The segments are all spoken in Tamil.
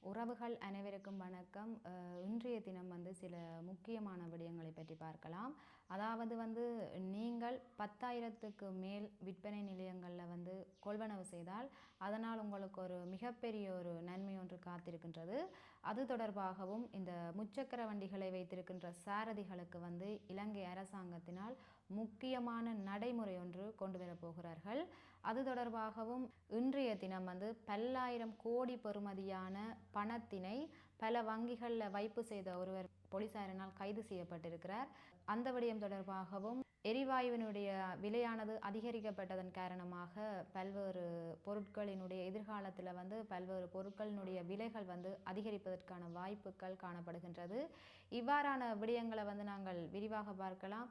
உறவுகள் அனைவருக்கும் வணக்கம். இன்றைய தினம் சில முக்கியமான விடயங்களை பற்றி பார்க்கலாம். அதாவது நீங்கள் 10,000க்கு மேல் விற்பனை நிலையங்களில் கொள்வனவு செய்தால் அதனால் உங்களுக்கு ஒரு மிகப்பெரிய ஒரு நன்மை ஒன்று காத்திருக்கின்றது. அது தொடர்பாகவும் இந்த முச்சக்கர வண்டிகளை வைத்திருக்கின்ற சாரதிகளுக்கு இலங்கை அரசாங்கத்தினால் முக்கியமான நடைமுறை ஒன்று கொண்டு வரப்போகிறார்கள். அது தொடர்பாகவும் இன்றைய தினம் பல்லாயிரம் கோடி பெறுமதியான பணத்தினை பல வங்கிகளில் வைப்பு செய்த ஒருவர் போலீசாரினால் கைது செய்யப்பட்டிருக்கிறார். அந்த விடயம் தொடர்பாகவும் எரிவாயுவினுடைய விலையானது அதிகரிக்கப்பட்டதன் காரணமாக பல்வேறு பொருட்களினுடைய எதிர்காலத்தில் பல்வேறு பொருட்களினுடைய விலைகள் அதிகரிப்பதற்கான வாய்ப்புகள் காணப்படுகின்றது. இவ்வாறான விடயங்களை நாங்கள் விரிவாக பார்க்கலாம்.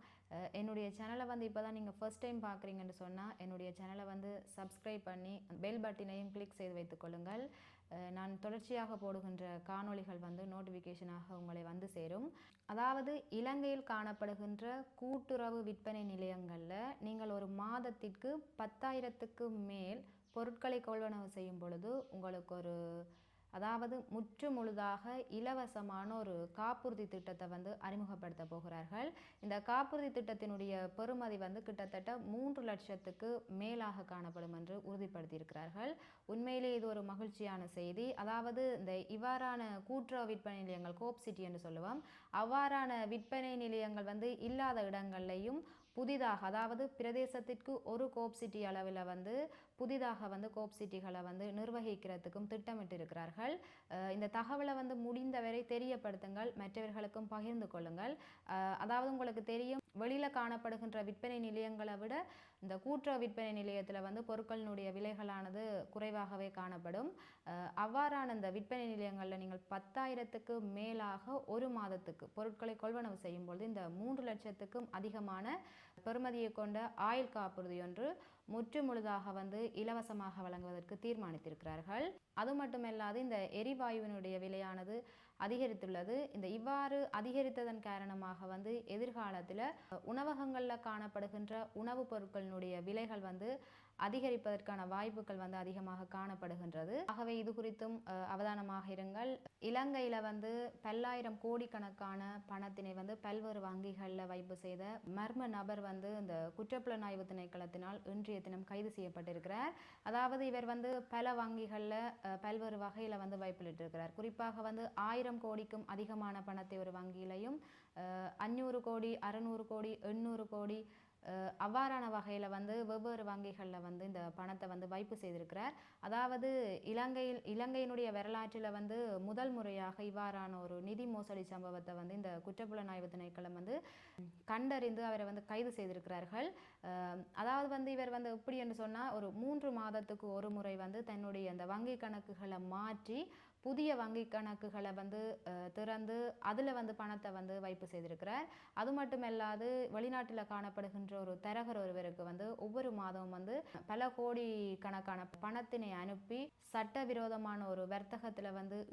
என்னுடைய சேனலை இப்போ தான் நீங்கள் ஃபர்ஸ்ட் டைம் பார்க்குறீங்கன்னு சொன்னால் என்னுடைய சேனலை சப்ஸ்கிரைப் பண்ணி பெல் பட்டினையும் கிளிக் செய்து வைத்துக் கொள்ளுங்கள். நான் தொடர்ச்சியாக போடுகின்ற காணொளிகள் நோட்டிஃபிகேஷனாக உங்களை சேரும். அதாவது இலங்கையில் காணப்படுகின்ற கூட்டுறவு விற்பனை நிலையங்களில் நீங்கள் ஒரு மாதத்திற்கு 10,000க்கு மேல் பொருட்களை கொள்வனவு செய்யும் பொழுது உங்களுக்கு அதாவது முற்று முழுதாக இலவசமான ஒரு காப்புறுதி திட்டத்தை அறிமுகப்படுத்த போகிறார்கள். இந்த காப்புறுதி திட்டத்தினுடைய பெறுமதி கிட்டத்தட்ட 3 லட்சத்துக்கு மேலாக காணப்படும் என்று உறுதிப்படுத்தியிருக்கிறார்கள். உண்மையிலே இது ஒரு மகிழ்ச்சியான செய்தி. அதாவது இந்த இவ்வாறான கூட்டுறவு விற்பனை நிலையங்கள் கோப் சிட்டி என்று சொல்லுவோம், அவ்வாறான விற்பனை நிலையங்கள் இல்லாத இடங்கள்லையும் புதிதாக, அதாவது பிரதேசத்திற்கு ஒரு கோப் சிட்டி அளவில் புதிதாக கோப் சிட்டிகளை நிர்வகிக்கிறதுக்கும் திட்டமிட்டிருக்கிறார்கள். இந்த தகவலை முடிந்தவரை தெரியப்படுத்துங்கள், மற்றவர்களுக்கும் பகிர்ந்து கொள்ளுங்கள். அதாவது உங்களுக்கு தெரியும், வெளியில் காணப்படுகின்ற விற்பனை நிலையங்களை விட இந்த கூட்டுறவு விற்பனை நிலையத்தில் பொருட்களினுடைய விலைகளானது குறைவாகவே காணப்படும். அவ்வாறான இந்த விற்பனை நிலையங்களில் நீங்கள் 10,000க்கு மேலாக ஒரு மாதத்துக்கு பொருட்களை கொள்வனவு செய்யும் பொழுது இந்த 3 லட்சத்துக்கும் அதிகமான பெறுமதியை கொண்ட ஆயுள் காப்புறுதி ஒன்று முற்று முழுதாக இலவசமாக வழங்குவதற்கு தீர்மானித்திருக்கிறார்கள். அது மட்டுமல்லாது இந்த எரிவாயுவினுடைய விலையானது அதிகரித்துள்ளது. இவ்வாறு அதிகரித்ததன் காரணமாக எதிர்காலத்தில் உணவகங்களில் காணப்படுகின்ற உணவுப் பொருட்களினுடைய விலைகள் அதிகரிப்பதற்கான வாய்ப்புகள் அதிகமாக காணப்படுகின்றது. ஆகவே இது குறித்தும் அவதானமாக இருங்கள். இலங்கையில் பல்லாயிரம் கோடிக்கணக்கான பணத்தினை பல்வேறு வங்கிகளில் வைப்பு செய்த மர்ம நபர் இந்த குற்றப்புலனாய்வு திணைக்களத்தினால் இன்றைய தினம் கைது செய்யப்பட்டிருக்கிறார். அதாவது இவர் பல வங்கிகளில் பல்வேறு வகையில் வைப்பிலிட்டிருக்கிறார். குறிப்பாக 1000 கோடிக்கும் அதிகமான பணத்தை ஒரு வங்கியிலையும் 500 கோடி 600 கோடி 800 கோடி அவ்வாறான வகையில் வெவ்வேறு வங்கிகளில் இந்த பணத்தை வைப்பு செய்திருக்கிறார். அதாவது இலங்கையினுடைய வரலாற்றில் முதல் முறையாக இவ்வாறான ஒரு நிதி மோசடி சம்பவத்தை இந்த குற்றப்புலனாய்வு திணைக்களம் கண்டறிந்து அவரை கைது செய்திருக்கிறார்கள். அதாவது இவர் எப்படி என்று சொன்னால் ஒரு 3 மாதத்துக்கு ஒரு முறை தன்னுடைய அந்த வங்கி கணக்குகளை மாற்றி புதிய வங்கி கணக்குகளை திறந்து அதில் பணத்தை வைப்பு செய்திருக்கிறார். அது மட்டுமல்லாது வெளிநாட்டில் காணப்படுகின்ற ஒரு தரகர் ஒருவருக்கு ஒவ்வொரு மாதமும் பல கோடி கணக்கான பணத்தினை அனுப்பி சட்டவிரோதமான ஒரு வர்த்தகத்தில்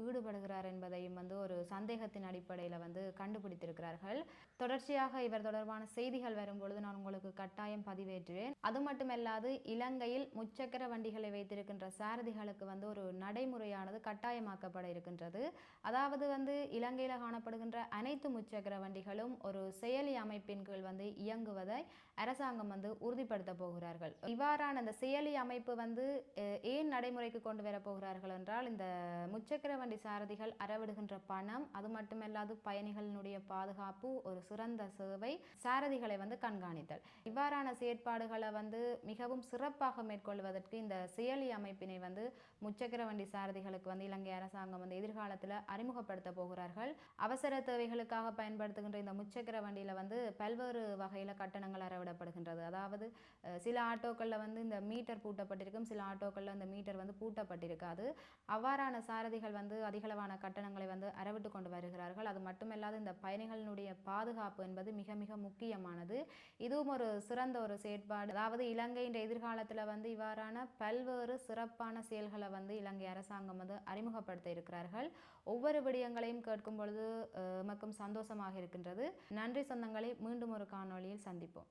ஈடுபடுகிறார் என்பதையும் ஒரு சந்தேகத்தின் அடிப்படையில் கண்டுபிடித்திருக்கிறார்கள். தொடர்ச்சியாக இவர் தொடர்பான செய்திகள் வரும்பொழுது நான் உங்களுக்கு கட்டாயம் பதிவேற்றுவேன். அது மட்டுமல்லாது இலங்கையில் முச்சக்கர வண்டிகளை வைத்திருக்கின்ற சாரதிகளுக்கு ஒரு நடைமுறையானது கட்டாயமாக்கப்பட இருக்கின்றது. அதாவது இலங்கையில் காணப்படுகின்ற அனைத்து முச்சக்கர வண்டிகளும் ஒரு செயலி அமைப்பின் கீழ் இயங்குவதை அரசாங்கம் உறுதிப்படுத்த போகிறார்கள். இவ்வாறான அந்த செயலி அமைப்பு ஏன் நடைமுறைக்கு கொண்டு வர போகிறார்கள் என்றால், இந்த முச்சக்கர வண்டி சாரதிகள் அறவிடுகின்ற பணம், அது மட்டுமல்லாது பயணிகளினுடைய பாதுகாப்பு, ஒரு சிறந்த சேவை, சாரதிகளை கண்காணித்தல், இவ்வாறான செயற்பாடுகளை மிகவும் சிறப்பாக மேற்கொள்வதற்கு இந்த செயலி அமைப்பினை முச்சக்கர வண்டி சாரதிகளுக்கு இலங்கை அரசாங்கம் எதிர்காலத்தில் அறிமுகப்படுத்த போகிறார்கள். அவசர தேவைகளுக்காக பயன்படுத்துகின்ற இந்த முச்சக்கர வண்டியில் பல்வேறு வகையில் கட்டணங்கள் அறவிடப்படுகின்றது. அதாவது சில ஆட்டோக்களில் இந்த மீட்டர் பூட்டப்பட்டிருக்கும், சில ஆட்டோக்களில் இந்த மீட்டர் பூட்டப்பட்டிருக்காது. அவ்வாறான சாரதிகள் அதிகளவான கட்டணங்களை அறவிட்டு கொண்டு வருகிறார்கள். அது மட்டுமல்லாது இந்த பயணிகளினுடைய பாதுகாப்பு என்பது மிக மிக முக்கியமானது. இதுவும் ஒரு சிறந்த ஒரு செயற்பாடு. அதாவது இலங்கையின் எதிர்காலத்தில் இவ்வாறான பல்வேறு சிறப்பான செயல்களை இலங்கை அரசாங்கம் அறிமுகப்படுத்த இருக்கிறார்கள். ஒவ்வொரு விடயங்களையும் கேட்கும் பொழுது எமக்கும் சந்தோஷமாக இருக்கின்றது. நன்றி சொந்தங்களை, மீண்டும் ஒரு காணொளியில் சந்திப்போம்.